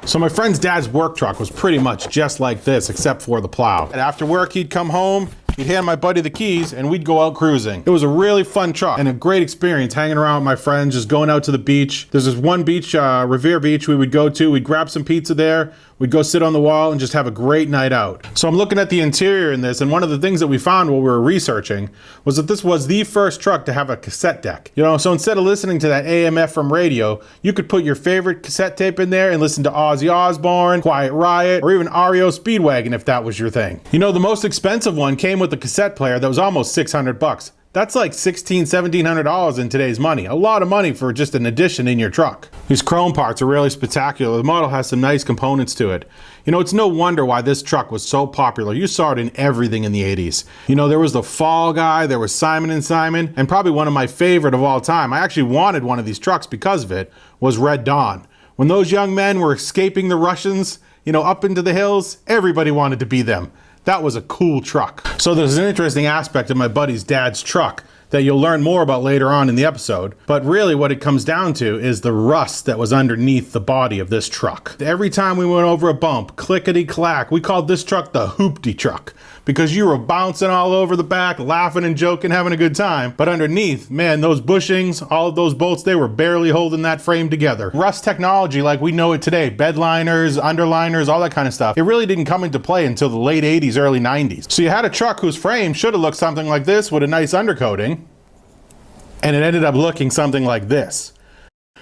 So my friend's dad's work truck was pretty much just like this, except for the plow. And after work, he'd come home, he'd hand my buddy the keys, and we'd go out cruising. It was a really fun truck and a great experience hanging around with my friends, just going out to the beach. There's this one beach, Revere Beach, we would go to. We'd grab some pizza there. We'd go sit on the wall and just have a great night out. So I'm looking at the interior in this, and one of the things that we found while we were researching was that this was the first truck to have a cassette deck. You know, so instead of listening to that AM/FM radio, you could put your favorite cassette tape in there and listen to Ozzy Osbourne, Quiet Riot, or even REO Speedwagon if that was your thing. You know, the most expensive one came with a cassette player that was almost 600 bucks. That's like $1,600, $1,700 in today's money. A lot of money for just an addition in your truck. These chrome parts are really spectacular. The model has some nice components to it. You know, it's no wonder why this truck was so popular. You saw it in everything in the 80s. You know, there was the Fall Guy, there was Simon & Simon, and probably one of my favorite of all time, I actually wanted one of these trucks because of it, was Red Dawn. When those young men were escaping the Russians, you know, up into the hills, everybody wanted to be them. That was a cool truck. So there's an interesting aspect of my buddy's dad's truck that you'll learn more about later on in the episode. But really what it comes down to is the rust that was underneath the body of this truck. Every time we went over a bump, clickety-clack, we called this truck the Hooptie truck because you were bouncing all over the back, laughing and joking, having a good time. But underneath, man, those bushings, all of those bolts, they were barely holding that frame together. Rust technology like we know it today, bed liners, underliners, all that kind of stuff, it really didn't come into play until the late 80s, early 90s. So you had a truck whose frame should have looked something like this with a nice undercoating, and it ended up looking something like this.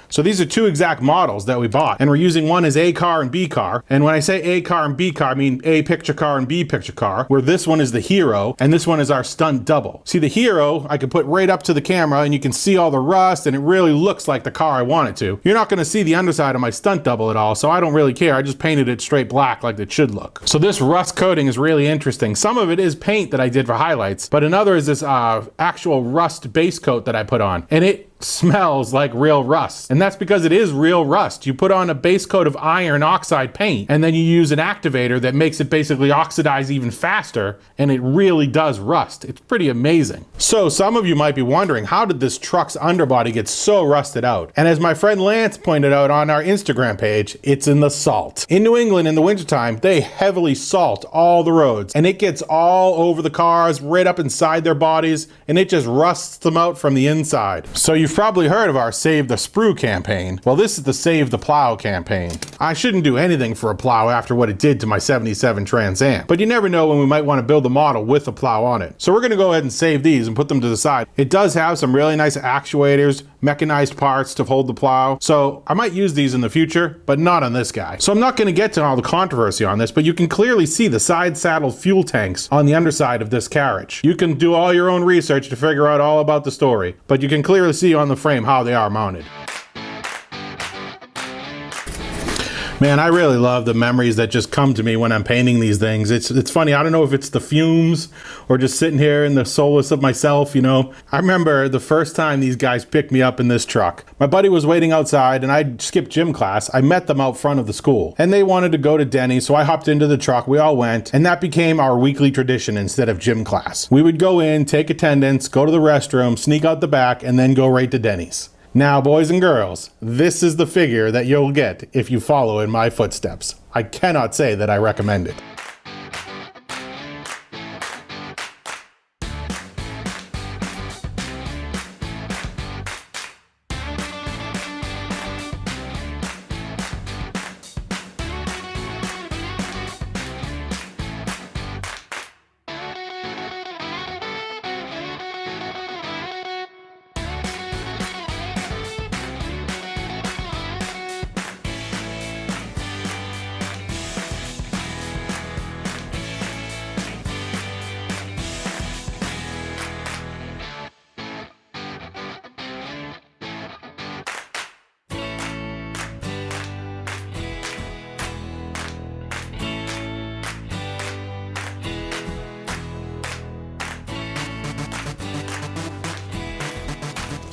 So these are two exact models that we bought, and we're using one as A car and B car. And when I say A car and B car, I mean A picture car and B picture car, where this one is the Hero and this one is our stunt double. See, the Hero I could put right up to the camera and you can see all the rust and it really looks like the car I want it to. You're not going to see the underside of my stunt double at all, so I don't really care. I just painted it straight black like it should look. So this rust coating is really interesting. Some of it is paint that I did for highlights, but another is this actual rust base coat that I put on, and it smells like real rust. And that's because it is real rust. You put on a base coat of iron oxide paint and then you use an activator that makes it basically oxidize even faster, and it really does rust. It's pretty amazing. So some of you might be wondering, how did this truck's underbody get so rusted out? And as my friend Lance pointed out on our Instagram page, it's in the salt. In New England in the wintertime, they heavily salt all the roads, and it gets all over the cars, right up inside their bodies, and it just rusts them out from the inside. So you've probably heard of our Save the Sprue campaign. Well, this is the Save the Plow campaign. I shouldn't do anything for a plow after what it did to my 77 Trans Am, but you never know when we might want to build a model with a plow on it. So we're going to go ahead and save these and put them to the side. It does have some really nice actuators, mechanized parts to hold the plow, so I might use these in the future, but not on this guy. So I'm not going to get to all the controversy on this, but you can clearly see the side saddle fuel tanks on the underside of this carriage. You can do all your own research to figure out all about the story, but you can clearly see on the frame how they are mounted. Man, I really love the memories that just come to me when I'm painting these things. It's funny, I don't know if it's the fumes or just sitting here in the solace of myself, you know. I remember the first time these guys picked me up in this truck. My buddy was waiting outside and I skipped gym class. I met them out front of the school and they wanted to go to Denny's, so I hopped into the truck, we all went, and that became our weekly tradition instead of gym class. We would go in, take attendance, go to the restroom, sneak out the back, and then go right to Denny's. Now, boys and girls, this is the figure that you'll get if you follow in my footsteps. I cannot say that I recommend it.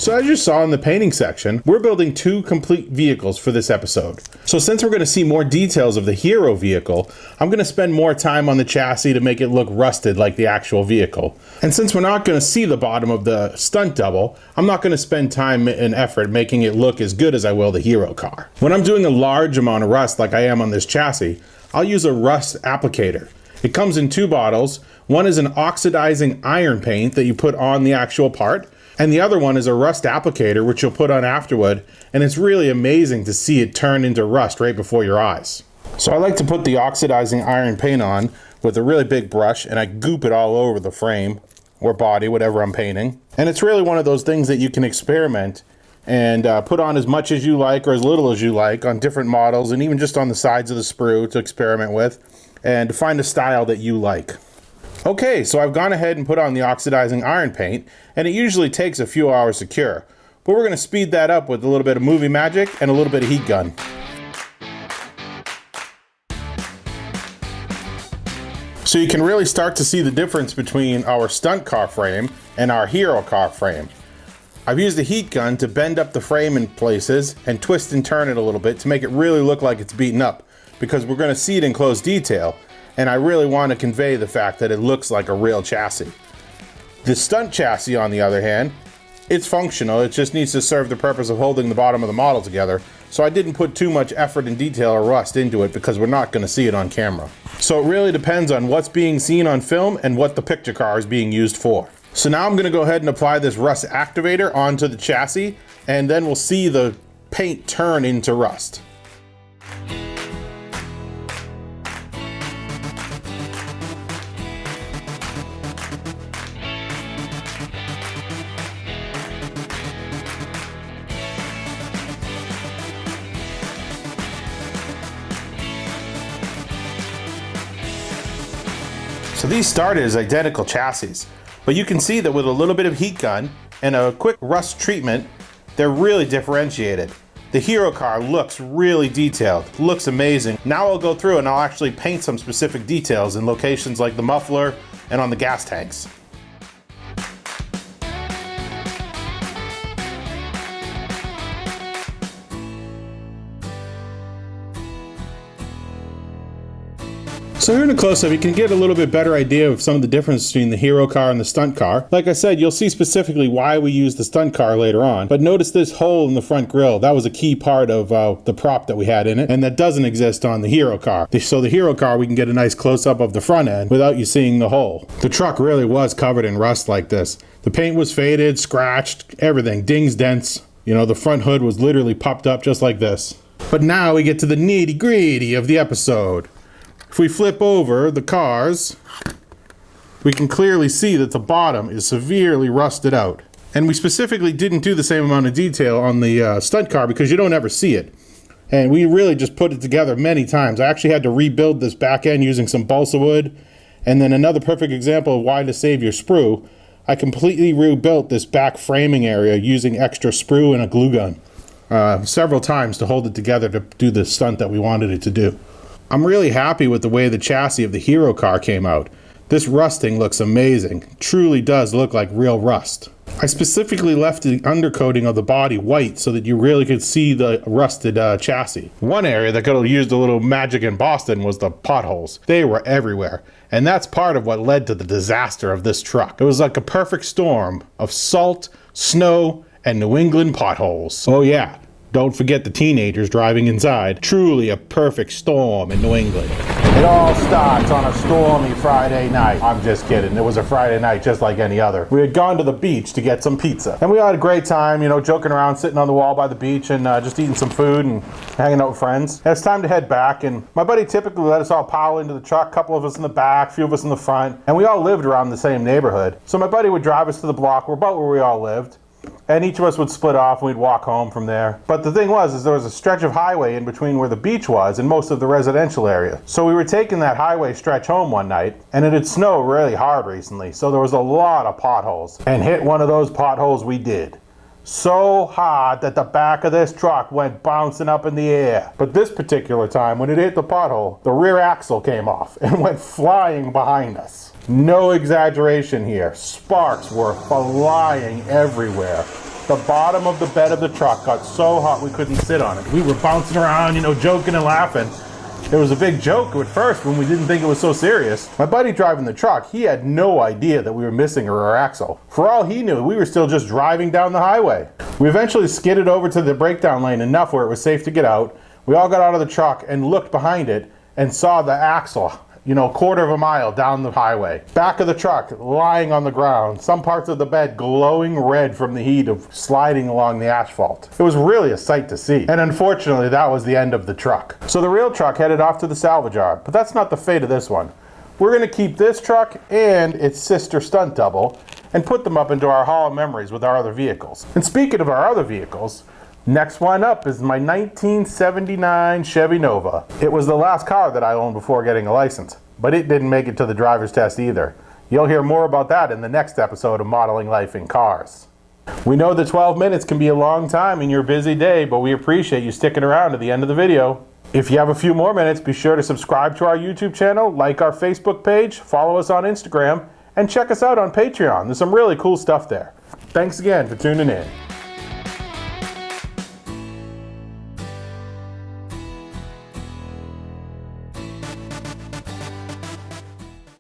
So as you saw in the painting section, we're building 2 complete vehicles for this episode. So since we're going to see more details of the hero vehicle, I'm going to spend more time on the chassis to make it look rusted like the actual vehicle. And since we're not going to see the bottom of the stunt double, I'm not going to spend time and effort making it look as good as I will the hero car. When I'm doing a large amount of rust like I am on this chassis, I'll use a rust applicator. It comes in 2 bottles. One is an oxidizing iron paint that you put on the actual part, and the other one is a rust applicator which you'll put on afterward, and it's really amazing to see it turn into rust right before your eyes. So I like to put the oxidizing iron paint on with a really big brush, and I goop it all over the frame or body, whatever I'm painting. And it's really one of those things that you can experiment and put on as much as you like or as little as you like on different models, and even just on the sides of the sprue to experiment with and to find a style that you like. Okay, so I've gone ahead and put on the oxidizing iron paint, and it usually takes a few hours to cure. But we're going to speed that up with a little bit of movie magic and a little bit of heat gun. So you can really start to see the difference between our stunt car frame and our hero car frame. I've used the heat gun to bend up the frame in places and twist and turn it a little bit to make it really look like it's beaten up, because we're going to see it in close detail. And I really want to convey the fact that it looks like a real chassis. The stunt chassis, on the other hand, it's functional. It just needs to serve the purpose of holding the bottom of the model together. So I didn't put too much effort and detail or rust into it because we're not going to see it on camera. So it really depends on what's being seen on film and what the picture car is being used for. So now I'm going to go ahead and apply this rust activator onto the chassis, and then we'll see the paint turn into rust. So these started as identical chassis, but you can see that with a little bit of heat gun and a quick rust treatment, they're really differentiated. The hero car looks really detailed, looks amazing. Now I'll go through and I'll actually paint some specific details in locations like the muffler and on the gas tanks. So here in a close-up, you can get a little bit better idea of some of the difference between the hero car and the stunt car. Like I said, you'll see specifically why we use the stunt car later on. But notice this hole in the front grille. That was a key part of the prop that we had in it, and that doesn't exist on the hero car. So the hero car, we can get a nice close-up of the front end without you seeing the hole. The truck really was covered in rust like this. The paint was faded, scratched, everything, dings, dents. You know, the front hood was literally popped up just like this. But now we get to the nitty-gritty of the episode. If we flip over the cars, we can clearly see that the bottom is severely rusted out. And we specifically didn't do the same amount of detail on the stunt car because you don't ever see it. And we really just put it together many times. I actually had to rebuild this back end using some balsa wood. And then another perfect example of why to save your sprue, I completely rebuilt this back framing area using extra sprue and a glue gun several times to hold it together to do the stunt that we wanted it to do. I'm really happy with the way the chassis of the hero car came out. This rusting looks amazing. Truly does look like real rust. I specifically left the undercoating of the body white so that you really could see the rusted chassis. One area that could have used a little magic in Boston was the potholes. They were everywhere. And that's part of what led to the disaster of this truck. It was like a perfect storm of salt, snow, and New England potholes. Oh yeah. Don't forget the teenagers driving inside. Truly a perfect storm in New England. It all starts on a stormy Friday night. I'm just kidding. It was a Friday night just like any other. We had gone to the beach to get some pizza. And we had a great time, you know, joking around, sitting on the wall by the beach and just eating some food and hanging out with friends. And it's time to head back. And my buddy typically let us all pile into the truck. A couple of us in the back, a few of us in the front. And we all lived around the same neighborhood. So my buddy would drive us to the block. We're about where we all lived. And each of us would split off and we'd walk home from there. But the thing was, there was a stretch of highway in between where the beach was and most of the residential area. So we were taking that highway stretch home one night, and it had snowed really hard recently, so there was a lot of potholes. And hit one of those potholes we did. So hard that the back of this truck went bouncing up in the air. But this particular time, when it hit the pothole, the rear axle came off and went flying behind us. No exaggeration here. Sparks were flying everywhere. The bottom of the bed of the truck got so hot we couldn't sit on it. We were bouncing around, you know, joking and laughing. It was a big joke at first when we didn't think it was so serious. My buddy driving the truck, he had no idea that we were missing a rear axle. For all he knew, we were still just driving down the highway. We eventually skidded over to the breakdown lane enough where it was safe to get out. We all got out of the truck and looked behind it and saw the axle, you know, a quarter of a mile down the highway. Back of the truck, lying on the ground, some parts of the bed glowing red from the heat of sliding along the asphalt. It was really a sight to see. And unfortunately, that was the end of the truck. So the real truck headed off to the salvage yard, but that's not the fate of this one. We're gonna keep this truck and its sister stunt double and put them up into our Hall of Memories with our other vehicles. And speaking of our other vehicles, next one up is my 1979 Chevy Nova. It was the last car that I owned before getting a license, but it didn't make it to the driver's test either. You'll hear more about that in the next episode of Modeling Life in Cars. We know that 12 minutes can be a long time in your busy day, but we appreciate you sticking around to the end of the video. If you have a few more minutes, be sure to subscribe to our YouTube channel, like our Facebook page, follow us on Instagram, and check us out on Patreon. There's some really cool stuff there. Thanks again for tuning in.